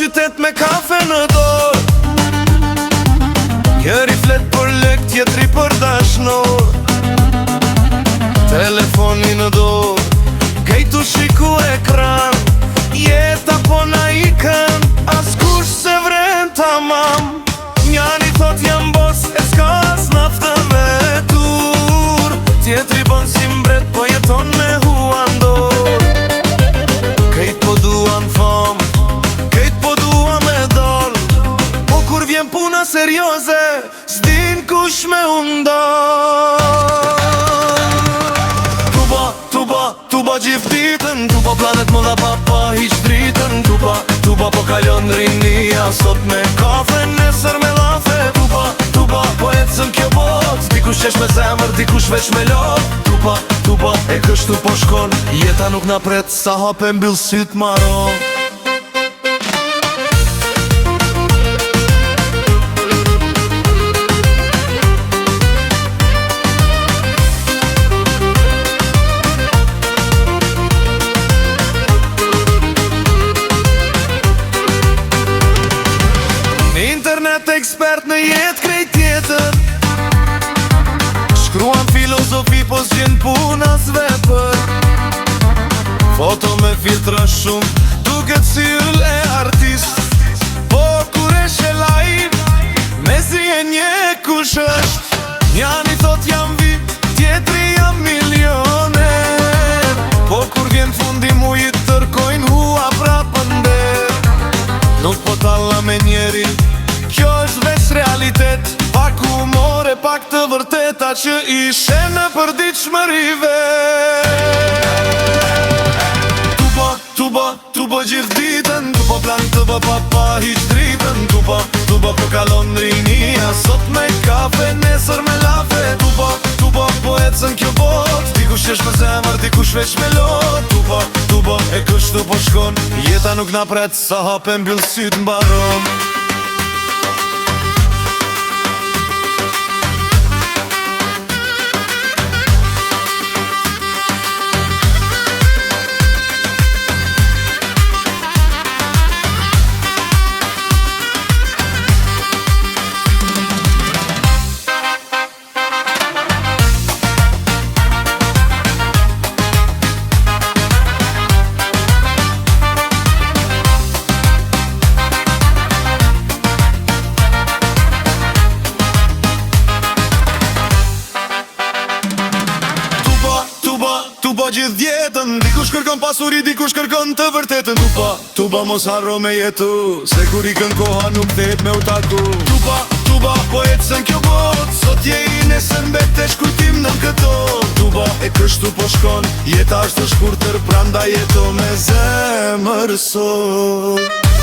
qytet me kafe në dorë. Njëri flet për lek, tjetri për dashnor. Telefoni në dorë, kejtu shiku ekran. Jeta po na ikën, askush se vren tamam. Njani thot jam bos, e s'ka as naftë vetur. Tjetri bën si mbret, po jeton me huandor. Kejt po duan fam, kejt po dua me dal. Po kur vjen puna serioze, s'din kush me undal. Tuba gjithë ditën, tuba planet më dha papa hiq dritën. Tuba po kalon rinia, sot me kafe, nesër me lafe. Tuba po ecën kjo bot, dikush qesh me zemër, dikush veç me lot. Tuba e kështu po shkon, jeta nuk na pret, sa hape mbyll syt maron. Ekspert në jetë krejt tjetër, shkruan filozofi po s'gjen puna s'vepër. Foto me filtra shumë, duket si yll e artist. Po kur eshe live, me zi e nje kush është. Njani thot jam vip, tjetri jam milioner. Po kur vjen fundi mujit tërkojnë hua prapën der. Nuk po talla me njeri, kjo është veç realitet. Pak humor e pak të vërteta që ishe në përditshmërive. Tuba gjithë ditën, tuba plan të bë papa hiq dritën. Tuba po kalon rinia, sot me kafe, nesër me lafe. Tuba po ecën kjo bot, dikush qesh me zemër, dikush veç me lot. Tuba e kështu po shkon, jeta nuk na pret, sa hape mbyll syt mbaron. Tuba gjithë jetën, dikush kërkon pasuri, dikush kërkon të vërtetën. Tuba mos harro me jetu, se kur i kën koha nuk thet me u taku. Tuba po ecën kjo bot, sot je i nesër mbetesh kujtim në këto. Tuba e kështu po shkon, jeta është shkurtër, prandaj jeto me zemër sot.